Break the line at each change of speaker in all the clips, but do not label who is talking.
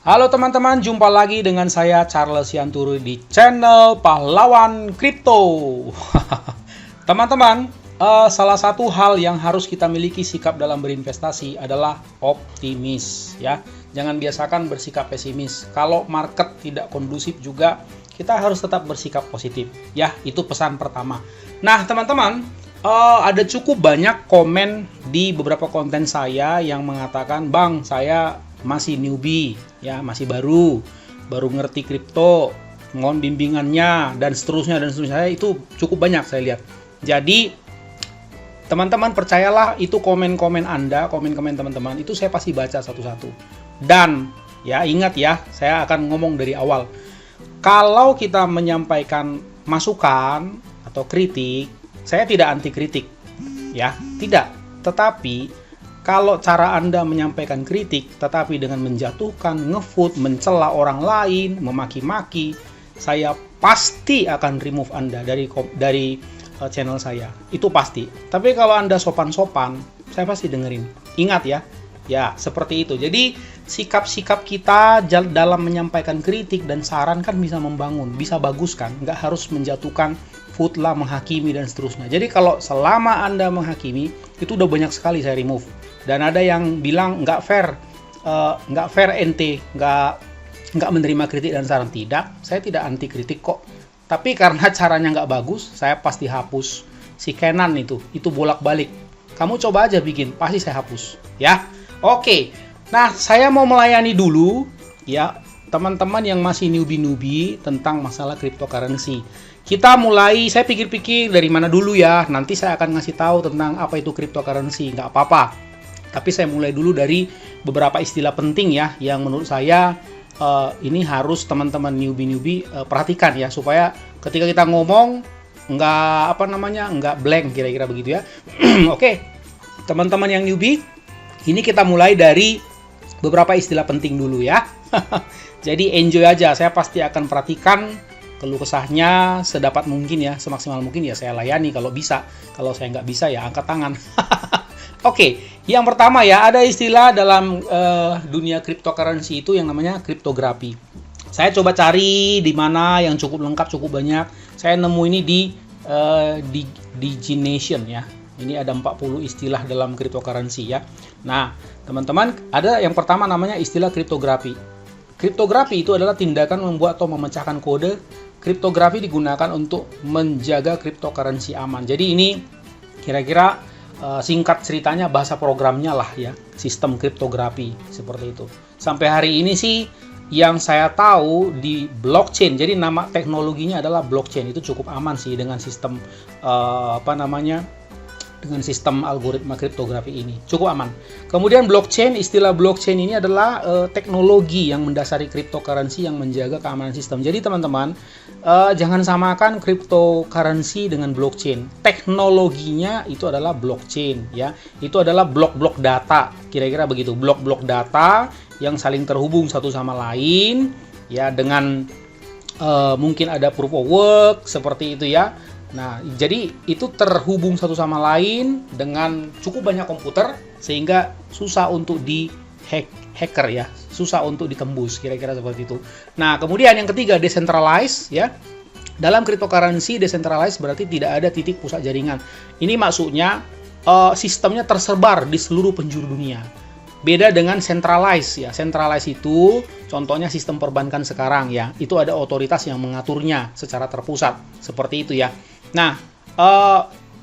Halo teman-teman, jumpa lagi dengan saya Charles Yanturu di channel Pahlawan Kripto. Teman-teman, salah satu hal yang harus kita miliki sikap dalam berinvestasi adalah optimis, ya. Jangan biasakan bersikap pesimis. Kalau market tidak kondusif juga, kita harus tetap bersikap positif, ya. Itu pesan pertama. Nah, teman-teman, ada cukup banyak komen di beberapa konten saya yang mengatakan, "Bang, saya masih newbie, ya, masih baru ngerti kripto, mohon bimbingannya," dan seterusnya. Itu cukup banyak saya lihat. Jadi teman-teman percayalah, itu komen-komen Anda, komen-komen teman-teman itu saya pasti baca satu-satu. Dan ya, ingat ya, saya akan ngomong dari awal. Kalau kita menyampaikan masukan atau kritik, saya tidak anti kritik, ya, tidak. Tetapi kalau cara Anda menyampaikan kritik, tetapi dengan menjatuhkan, nge-vote, mencela orang lain, memaki-maki, saya pasti akan remove Anda dari channel saya. Itu pasti. Tapi kalau Anda sopan-sopan, saya pasti dengerin. Ingat ya, ya seperti itu. Jadi sikap-sikap kita dalam menyampaikan kritik dan saran kan bisa membangun, bisa bagus kan, nggak harus menjatuhkan, vote lah, menghakimi dan seterusnya. Jadi kalau selama Anda menghakimi, itu udah banyak sekali saya remove. Dan ada yang bilang nggak fair ente, nggak menerima kritik dan saran. Tidak, saya tidak anti kritik kok. Tapi karena caranya nggak bagus, saya pasti hapus. Si Kenan itu bolak-balik. Kamu coba aja bikin, pasti saya hapus. Ya, oke. Nah, saya mau melayani dulu, ya, teman-teman yang masih newbie tentang masalah cryptocurrency. Kita mulai, saya pikir-pikir dari mana dulu ya. Nanti saya akan ngasih tahu tentang apa itu cryptocurrency, nggak apa-apa. Tapi saya mulai dulu dari beberapa istilah penting ya, yang menurut saya ini harus teman-teman newbie perhatikan ya, supaya ketika kita ngomong nggak blank, kira-kira begitu ya. Oke, teman-teman yang newbie, ini kita mulai dari beberapa istilah penting dulu ya. Jadi enjoy aja, saya pasti akan perhatikan keluh kesahnya sedapat mungkin ya, semaksimal mungkin ya saya layani kalau bisa. Kalau saya nggak bisa ya angkat tangan. Oke, yang pertama ya, ada istilah dalam dunia cryptocurrency itu yang namanya kriptografi. Saya coba cari di mana yang cukup lengkap, cukup banyak. Saya nemu ini di DigiNation ya. Ini ada 40 istilah dalam cryptocurrency ya. Nah, teman-teman, ada yang pertama namanya istilah kriptografi. Kriptografi itu adalah tindakan membuat atau memecahkan kode. Kriptografi digunakan untuk menjaga cryptocurrency aman. Jadi ini kira-kira singkat ceritanya bahasa programnya lah ya, sistem kriptografi seperti itu. Sampai hari ini sih yang saya tahu di blockchain, jadi nama teknologinya adalah blockchain, itu cukup aman sih dengan sistem dengan sistem algoritma kriptografi ini, cukup aman. Kemudian blockchain, istilah blockchain ini adalah teknologi yang mendasari cryptocurrency yang menjaga keamanan sistem. Jadi teman-teman, jangan samakan cryptocurrency dengan blockchain. Teknologinya itu adalah blockchain ya. Itu adalah blok-blok data, kira-kira begitu. Blok-blok data yang saling terhubung satu sama lain ya, dengan mungkin ada proof of work seperti itu ya. Nah, jadi itu terhubung satu sama lain dengan cukup banyak komputer sehingga susah untuk hacker ya, susah untuk ditembus, kira-kira seperti itu. Nah, kemudian yang ketiga, decentralized ya. Dalam cryptocurrency decentralized berarti tidak ada titik pusat jaringan. Ini maksudnya sistemnya tersebar di seluruh penjuru dunia. Beda dengan centralized ya. Centralized itu contohnya sistem perbankan sekarang ya. Itu ada otoritas yang mengaturnya secara terpusat. Seperti itu ya. Nah,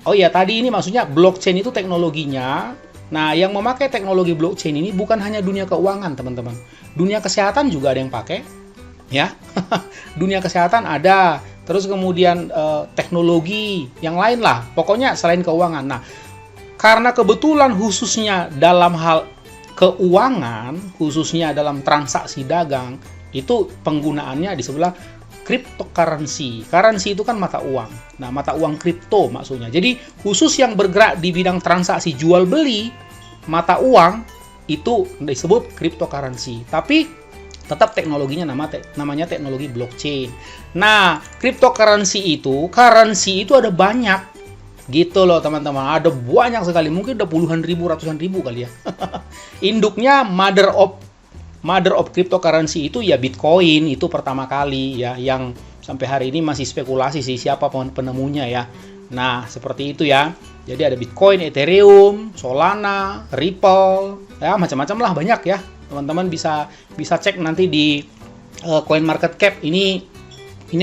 tadi ini maksudnya blockchain itu teknologinya. Nah, yang memakai teknologi blockchain ini bukan hanya dunia keuangan, teman-teman. Dunia kesehatan juga ada yang pakai ya. Dunia kesehatan ada. Terus kemudian teknologi yang lain lah. Pokoknya selain keuangan. Nah, karena kebetulan khususnya dalam hal keuangan, khususnya dalam transaksi dagang, itu penggunaannya di sebelah cryptocurrency. Currency itu kan mata uang. Nah, mata uang kripto maksudnya. Jadi, khusus yang bergerak di bidang transaksi jual beli mata uang itu disebut cryptocurrency. Tapi tetap teknologinya namanya teknologi blockchain. Nah, cryptocurrency itu ada banyak. Gitu loh teman-teman, ada banyak sekali, mungkin udah puluhan ribu, ratusan ribu kali ya. Induknya mother of mother of cryptocurrency itu ya Bitcoin, itu pertama kali ya, yang sampai hari ini masih spekulasi sih siapa penemunya ya. Nah, seperti itu ya. Jadi ada Bitcoin, Ethereum, Solana, Ripple, ya macam-macam lah, banyak ya. Teman-teman bisa cek nanti di CoinMarketCap. Ini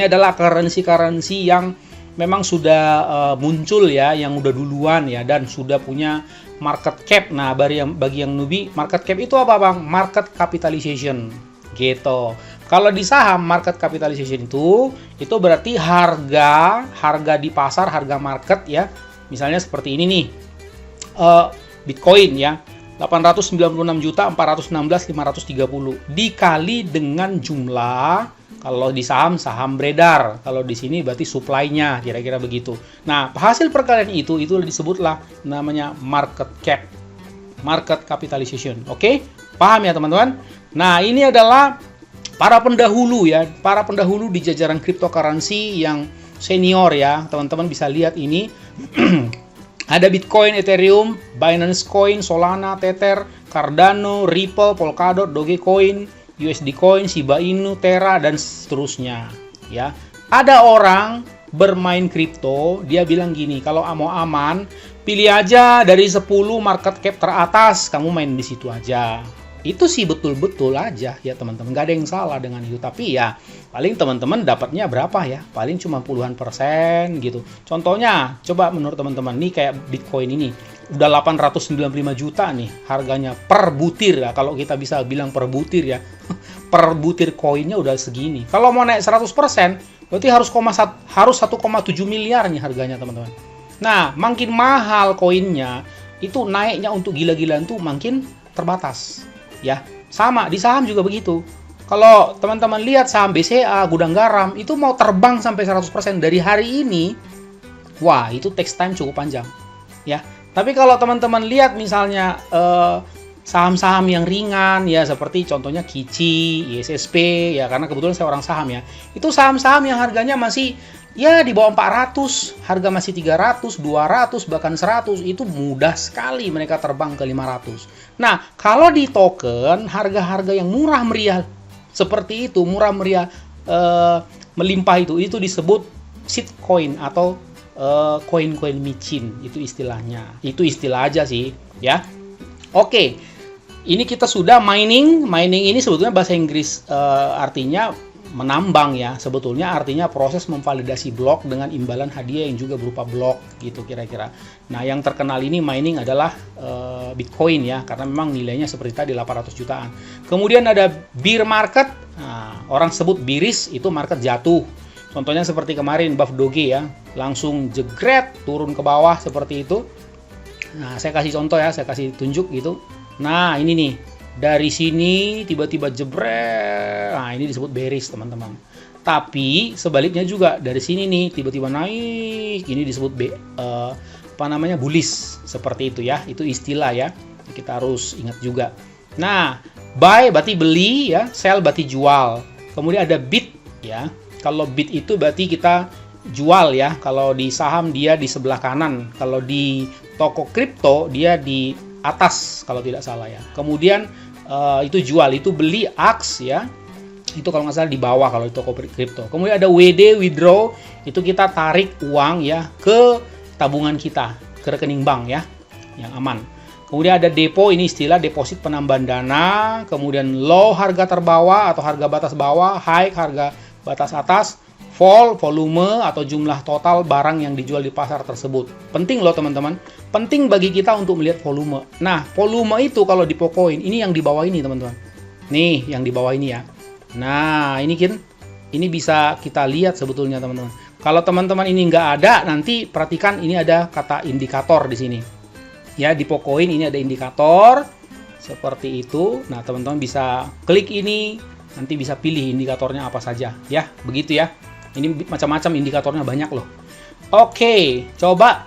adalah currency yang memang sudah muncul ya, yang udah duluan ya, dan sudah punya market cap. Nah, bagi yang newbie, market cap itu apa, Bang? Market capitalization gitu. Kalau di saham, market capitalization itu berarti harga di pasar, harga market ya. Misalnya seperti ini nih, Bitcoin ya, 896.416.530 dikali dengan jumlah, kalau di saham beredar, kalau di sini berarti supply-nya, kira-kira begitu. Nah, hasil perkalian itu disebutlah namanya market cap, market capitalization. Oke? Paham ya teman-teman? Nah, ini adalah para pendahulu ya, para pendahulu di jajaran cryptocurrency yang senior ya. Teman-teman bisa lihat ini. Ada Bitcoin, Ethereum, Binance Coin, Solana, Tether, Cardano, Ripple, Polkadot, Dogecoin, USD Coin, Shiba Inu, Terra, dan seterusnya ya. Ada orang bermain kripto, dia bilang gini, kalau mau aman, pilih aja dari 10 market cap teratas, kamu main di situ aja. Itu sih betul-betul aja ya teman-teman, nggak ada yang salah dengan itu. Tapi ya paling teman-teman dapatnya berapa ya, paling cuma puluhan persen gitu. Contohnya coba menurut teman-teman nih, kayak Bitcoin ini udah 895 juta nih harganya per butir ya, kalau kita bisa bilang per butir ya. Per butir koinnya udah segini. Kalau mau naik 100% berarti harus 1,7 miliar nih harganya teman-teman. Nah, makin mahal koinnya, itu naiknya untuk gila-gilaan tuh makin terbatas. Ya, sama di saham juga begitu. Kalau teman-teman lihat saham BCA, Gudang Garam, itu mau terbang sampai 100% dari hari ini, wah itu takes time cukup panjang. Ya, tapi kalau teman-teman lihat misalnya saham-saham yang ringan ya, seperti contohnya Kici, ISSP ya, karena kebetulan saya orang saham ya. Itu saham-saham yang harganya masih ya di bawah 400, harga masih 300, 200, bahkan 100, itu mudah sekali mereka terbang ke 500. Nah, kalau di token, harga-harga yang murah meriah seperti itu, murah meriah melimpah itu disebut shitcoin atau koin-koin micin, itu istilahnya. Itu istilah aja sih, ya. Oke, ini kita sudah mining. Mining ini sebetulnya bahasa Inggris artinya menambang ya, sebetulnya artinya proses memvalidasi blok dengan imbalan hadiah yang juga berupa blok gitu kira-kira. Nah, yang terkenal ini mining adalah Bitcoin ya, karena memang nilainya seperti tadi 800 jutaan. Kemudian ada bear market, nah, orang sebut bearish, itu market jatuh. Contohnya seperti kemarin Buff Doge ya, langsung jegret turun ke bawah seperti itu. Nah, saya kasih contoh ya, saya kasih tunjuk gitu. Nah, ini nih. Dari sini tiba-tiba jebret, nah ini disebut bearish teman-teman. Tapi sebaliknya juga dari sini nih tiba-tiba naik, ini disebut bullish, seperti itu ya. Itu istilah ya, kita harus ingat juga. Nah, buy berarti beli ya, sell berarti jual. Kemudian ada bid ya. Kalau bid itu berarti kita jual ya. Kalau di saham dia di sebelah kanan, kalau di toko kripto dia di atas kalau tidak salah ya. Kemudian itu jual, itu beli AX ya. Itu kalau nggak salah di bawah kalau di toko kripto. Kemudian ada WD, withdraw, itu kita tarik uang ya ke tabungan kita, ke rekening bank ya, yang aman. Kemudian ada depo, ini istilah deposit penambahan dana. Kemudian low, harga terbawah atau harga batas bawah, high, harga batas atas, fall, volume atau jumlah total barang yang dijual di pasar tersebut. Penting loh teman-teman, penting bagi kita untuk melihat volume. Nah, volume itu kalau di Pocoin, ini yang di bawah ini teman-teman. Nih, yang di bawah ini ya. Nah, ini bisa kita lihat sebetulnya teman-teman. Kalau teman-teman ini nggak ada, nanti perhatikan ini ada kata indikator di sini. Ya, di Pocoin ini ada indikator seperti itu. Nah, teman-teman bisa klik ini, nanti bisa pilih indikatornya apa saja. Ya, begitu ya. Ini macam-macam indikatornya, banyak loh. Oke, coba.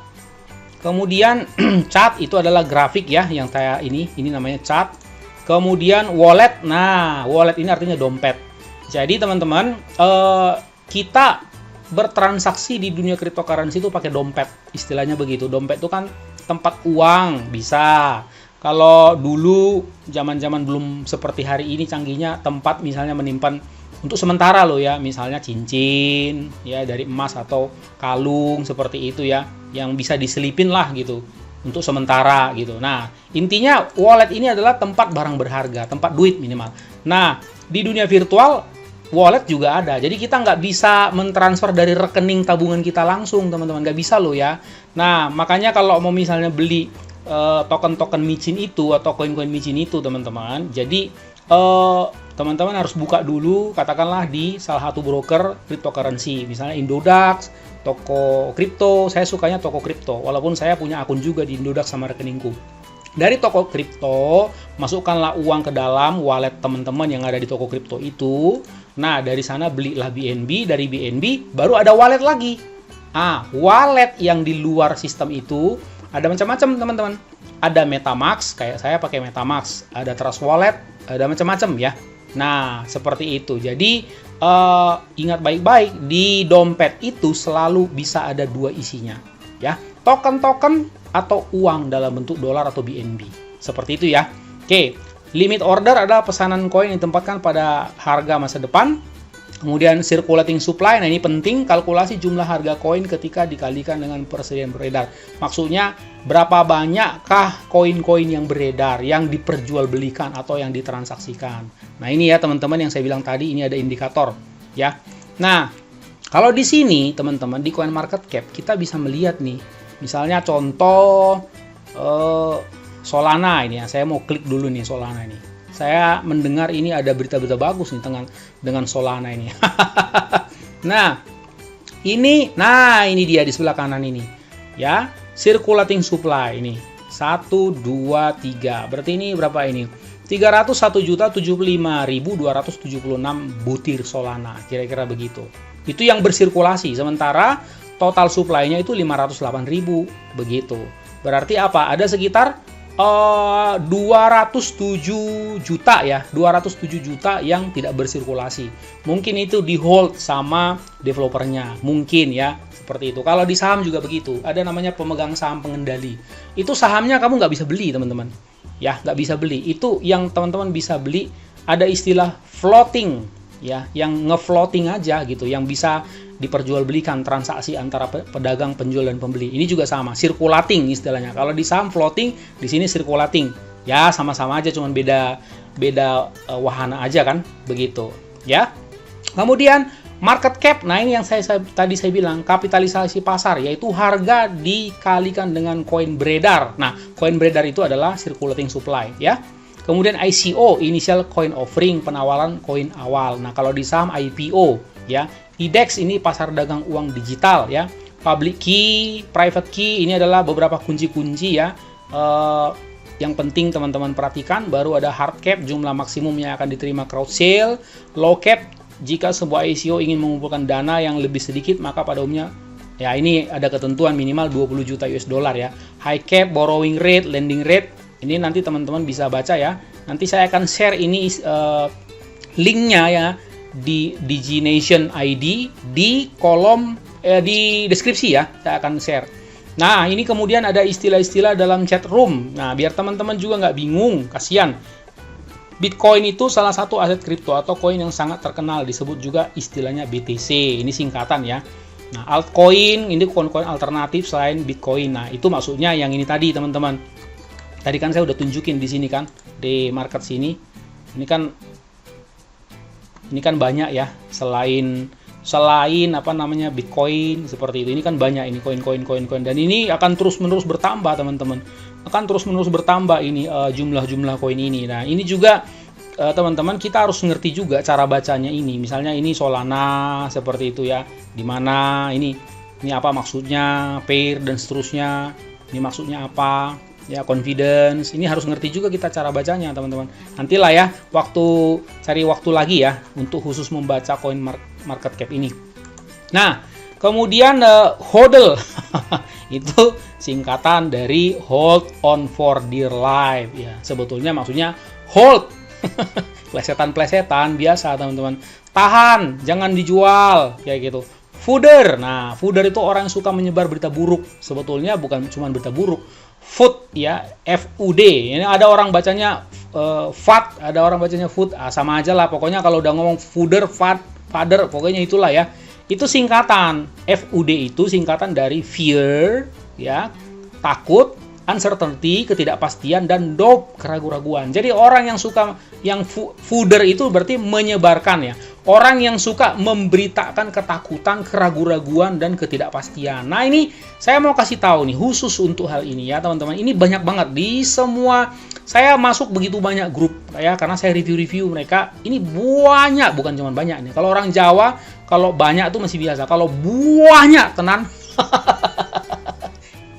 Kemudian chart itu adalah grafik ya, yang saya ini namanya chart. Kemudian wallet. Nah, wallet ini artinya dompet. Jadi teman-teman, kita bertransaksi di dunia cryptocurrency itu pakai dompet. Istilahnya begitu. Dompet itu kan tempat uang, bisa. Kalau dulu zaman-zaman belum seperti hari ini canggihnya, tempat misalnya menyimpan untuk sementara loh ya, misalnya cincin ya dari emas atau kalung seperti itu ya, yang bisa diselipin lah gitu untuk sementara gitu. Nah, intinya wallet ini adalah tempat barang berharga, tempat duit minimal. Nah, di dunia virtual wallet juga ada. Jadi kita nggak bisa mentransfer dari rekening tabungan kita langsung, teman-teman. Nggak bisa loh ya. Nah, makanya kalau mau misalnya beli token-token micin itu atau koin-koin micin itu, teman-teman. Jadi teman-teman harus buka dulu, katakanlah di salah satu broker cryptocurrency, misalnya Indodax, toko kripto. Saya sukanya toko kripto, walaupun saya punya akun juga di Indodax sama rekeningku. Dari toko kripto, masukkanlah uang ke dalam wallet teman-teman yang ada di toko kripto itu. Nah, dari sana belilah BNB, dari BNB baru ada wallet lagi. Wallet yang di luar sistem itu ada macam-macam, teman-teman. Ada MetaMask, kayak saya pakai MetaMask. Ada Trust Wallet, ada macam-macam ya. Nah, seperti itu. Jadi, ingat baik-baik, di dompet itu selalu bisa ada dua isinya. Ya, token-token atau uang dalam bentuk dolar atau BNB. Seperti itu ya. Oke, limit order adalah pesanan koin yang ditempatkan pada harga masa depan. Kemudian circulating supply, nah ini penting, kalkulasi jumlah harga koin ketika dikalikan dengan persediaan beredar. Maksudnya berapa banyakkah koin-koin yang beredar, yang diperjualbelikan atau yang ditransaksikan. Nah ini ya teman-teman yang saya bilang tadi, ini ada indikator ya. Nah kalau di sini teman-teman di CoinMarketCap kita bisa melihat nih, misalnya contoh Solana ini ya. Saya mau klik dulu nih Solana ini. Saya mendengar ini ada berita-berita bagus nih dengan Solana ini. Nah, ini dia di sebelah kanan ini. Ya, circulating supply ini. 1 2 3. Berarti ini berapa ini? 301.075.276 butir Solana, kira-kira begitu. Itu yang bersirkulasi, sementara total supply-nya itu 508.000 begitu. Berarti apa? Ada sekitar 207 juta ya, 207 juta yang tidak bersirkulasi. Mungkin itu di hold sama developernya, mungkin ya, seperti itu. Kalau di saham juga begitu, ada namanya pemegang saham pengendali. Itu sahamnya kamu nggak bisa beli, teman-teman. Ya, nggak bisa beli. Itu yang teman-teman bisa beli, ada istilah floating ya, yang nge-floating aja gitu, yang bisa diperjualbelikan, transaksi antara pedagang, penjual dan pembeli. Ini juga sama, circulating istilahnya. Kalau di saham floating, di sini circulating. Ya, sama-sama aja, cuman beda wahana aja kan, begitu. Ya. Kemudian market cap. Nah, ini yang tadi saya bilang, kapitalisasi pasar, yaitu harga dikalikan dengan koin beredar. Nah, koin beredar itu adalah circulating supply, ya. Kemudian ICO, initial coin offering, penawaran koin awal. Nah, kalau di saham IPO, ya. IDEX ini pasar dagang uang digital ya. Public key, private key ini adalah beberapa kunci-kunci ya. Yang penting teman-teman perhatikan. Baru ada hard cap, jumlah maksimum yang akan diterima crowd sale. Low cap, jika sebuah ICO ingin mengumpulkan dana yang lebih sedikit, maka pada umumnya ya ini ada ketentuan minimal 20 juta US dollar ya. High cap, borrowing rate, lending rate. Ini nanti teman-teman bisa baca ya. Nanti saya akan share ini linknya ya di DigiNation ID di kolom di deskripsi ya, saya akan share. Nah, ini kemudian ada istilah-istilah dalam chat room. Nah, biar teman-teman juga nggak bingung, kasihan. Bitcoin itu salah satu aset kripto atau koin yang sangat terkenal, disebut juga istilahnya BTC. Ini singkatan ya. Nah, altcoin ini koin-koin alternatif selain Bitcoin. Nah, itu maksudnya yang ini tadi, teman-teman. Tadi kan saya udah tunjukin di sini kan, di market sini. Ini kan banyak ya, selain apa namanya Bitcoin seperti itu. Ini kan banyak ini koin dan ini akan terus-menerus bertambah, teman-teman. Akan terus-menerus bertambah ini jumlah koin ini. Nah, ini juga teman-teman kita harus ngerti juga cara bacanya ini. Misalnya ini Solana seperti itu ya. Dimana ini apa maksudnya, pair dan seterusnya. Ini maksudnya apa? Ya, confidence. Ini harus ngerti juga kita cara bacanya, teman-teman. Nantilah ya, cari waktu lagi ya untuk khusus membaca coin market cap ini. Nah, kemudian HODL itu singkatan dari hold on for dear life ya. Sebetulnya maksudnya hold. Plesetan biasa, teman-teman. Tahan, jangan dijual kayak gitu. Fooder. Nah, fooder itu orang yang suka menyebar berita buruk. Sebetulnya bukan cuma berita buruk. food ya, FUD. Ini ada orang bacanya fat, ada orang bacanya food. Sama aja lah pokoknya kalau udah ngomong fooder, father, pokoknya itulah ya. Itu singkatan. FUD itu singkatan dari fear ya, takut, uncertainty, ketidakpastian, dan doubt, keraguan-raguan. Jadi orang yang suka yang fooder itu berarti menyebarkan ya. Orang yang suka memberitakan ketakutan, keraguan-raguan, dan ketidakpastian. Nah ini saya mau kasih tahu nih khusus untuk hal ini ya teman-teman. Ini banyak banget di semua. Saya masuk begitu banyak grup ya karena saya review-review mereka. Ini banyak, bukan cuma banyak nih. Kalau orang Jawa kalau banyak tuh masih biasa. Kalau banyak tenan.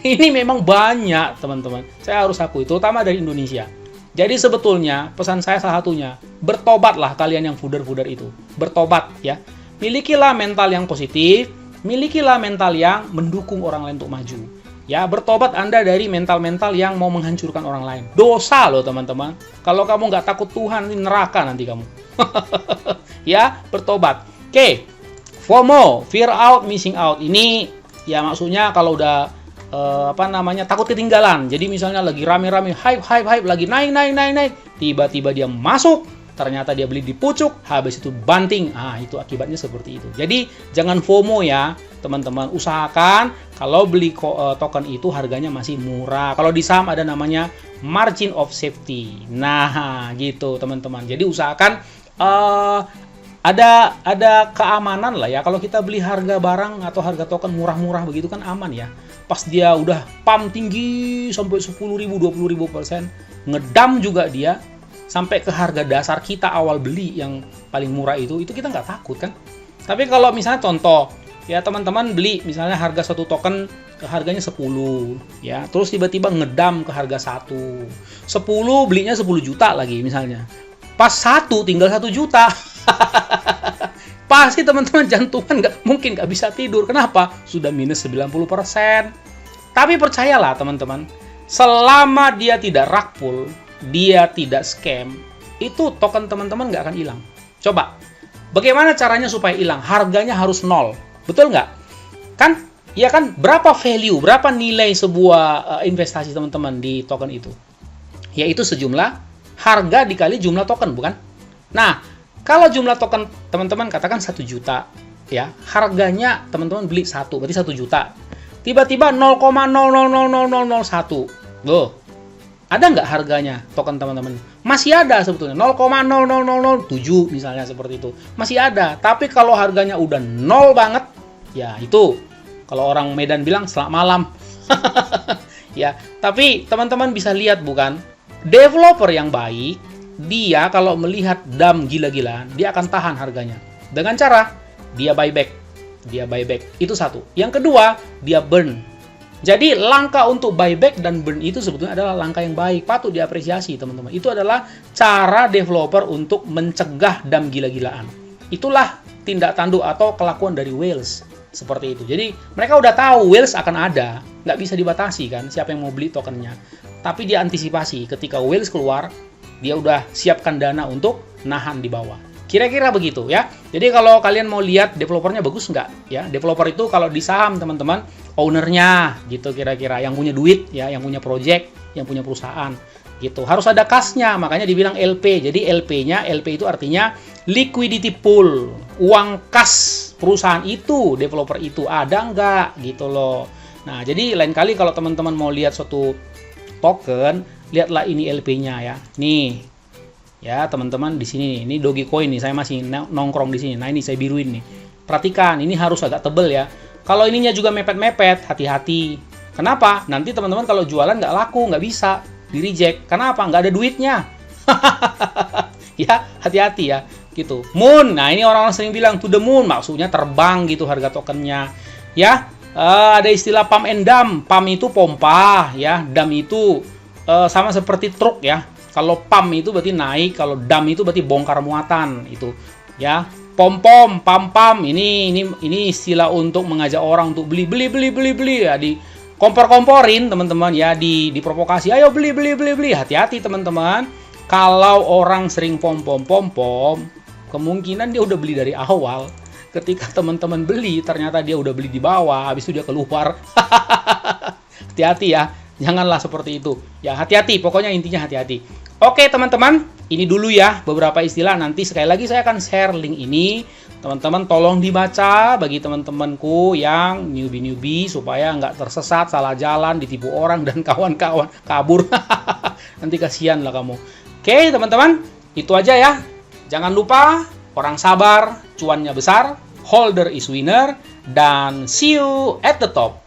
Ini memang banyak teman-teman. Saya harus akui, terutama dari Indonesia. Jadi sebetulnya pesan saya salah satunya, bertobatlah kalian yang fooder-fooder itu. Bertobat ya. Milikilah mental yang positif, milikilah mental yang mendukung orang lain untuk maju. Ya, bertobat Anda dari mental-mental yang mau menghancurkan orang lain. Dosa loh teman-teman. Kalau kamu nggak takut Tuhan, ini neraka nanti kamu. Ya, bertobat. Oke, FOMO, fear out, missing out. Ini ya maksudnya kalau udah takut ketinggalan. Jadi misalnya lagi rame-rame, hype, lagi naik, tiba-tiba dia masuk, ternyata dia beli di pucuk, habis itu banting. Itu akibatnya seperti itu. Jadi jangan FOMO ya, teman-teman. Usahakan kalau beli token itu harganya masih murah. Kalau di saham ada namanya margin of safety. Nah, gitu teman-teman. Jadi usahakan ada keamanan lah ya. Kalau kita beli harga barang atau harga token murah-murah begitu kan aman ya. Pas dia udah pump tinggi sampai 10.000, 20.000%, ngedam juga dia sampai ke harga dasar kita awal beli yang paling murah itu kita nggak takut kan. Tapi kalau misalnya contoh ya teman-teman beli misalnya harga satu token harganya 10 ya, terus tiba-tiba ngedam ke harga 1. 10 belinya 10 juta lagi misalnya. Pas 1 tinggal 1 juta. Pasti teman-teman jantungan mungkin nggak bisa tidur. Kenapa? Sudah minus 90%. Tapi percayalah teman-teman, selama dia tidak rug pull, dia tidak scam, itu token teman-teman nggak akan hilang. Coba, bagaimana caranya supaya hilang? Harganya harus 0. Betul nggak? Kan? Ya kan? Berapa value, berapa nilai sebuah investasi teman-teman di token itu? Yaitu sejumlah harga dikali jumlah token, bukan? Nah, kalau jumlah token teman-teman katakan 1 juta, ya harganya teman-teman beli 1, berarti 1 juta. Tiba-tiba 0,000001. Loh, ada nggak harganya token teman-teman? Masih ada sebetulnya, 0,00007 misalnya seperti itu. Masih ada, tapi kalau harganya udah 0 banget, ya itu. Kalau orang Medan bilang selamat malam. Ya, tapi teman-teman bisa lihat bukan? Developer yang baik, dia kalau melihat dam gila-gilaan, dia akan tahan harganya. Dengan cara, dia buyback. Itu satu. Yang kedua, dia burn. Jadi, langkah untuk buyback dan burn itu sebetulnya adalah langkah yang baik. Patut diapresiasi, teman-teman. Itu adalah cara developer untuk mencegah dam gila-gilaan. Itulah tindak tanduk atau kelakuan dari whales. Seperti itu. Jadi, mereka udah tahu whales akan ada. Nggak bisa dibatasi kan, siapa yang mau beli tokennya. Tapi dia antisipasi. Ketika whales keluar, dia udah siapkan dana untuk nahan di bawah. Kira-kira begitu ya. Jadi kalau kalian mau lihat developernya bagus nggak ya. Developer itu kalau di saham teman-teman, ownernya gitu kira-kira. Yang punya duit ya, yang punya project, yang punya perusahaan gitu. Harus ada kasnya, makanya dibilang LP. Jadi LP itu artinya liquidity pool. Uang kas perusahaan itu, developer itu ada nggak gitu loh. Nah jadi lain kali kalau teman-teman mau lihat suatu token, lihatlah ini LP-nya ya. Nih, ya teman-teman di sini nih, ini Dogecoin nih, saya masih nongkrong di sini. Nah ini saya biruin nih. Perhatikan, ini harus agak tebel ya. Kalau ininya juga mepet-mepet, hati-hati. Kenapa? Nanti teman-teman kalau jualan nggak laku, nggak bisa, di reject. Kenapa? Nggak ada duitnya. Ya, hati-hati ya. Gitu. Moon, nah ini orang-orang sering bilang to the moon, maksudnya terbang gitu harga tokennya. Ya, ada istilah pump and dump. Pump itu pompa, ya. Dump itu sama seperti truk ya. Kalau pump itu berarti naik, kalau dump itu berarti bongkar muatan itu. Ya, pom-pom, pam-pam. Ini istilah untuk mengajak orang untuk beli ya, di kompor-komporin teman-teman ya, diprovokasi. Ayo beli. Hati-hati teman-teman. Kalau orang sering pom-pom, kemungkinan dia udah beli dari awal. Ketika teman-teman beli, ternyata dia udah beli di bawah, habis itu dia keluar. Hati-hati ya. Janganlah seperti itu. Ya, hati-hati, pokoknya intinya hati-hati. Oke, teman-teman, ini dulu ya beberapa istilah. Nanti sekali lagi saya akan share link ini. Teman-teman tolong dibaca bagi teman-temanku yang newbie-newbie supaya nggak tersesat, salah jalan, ditipu orang dan kawan-kawan kabur. Nanti kasihan lah kamu. Oke, teman-teman, itu aja ya. Jangan lupa, orang sabar, cuannya besar, holder is winner, dan see you at the top.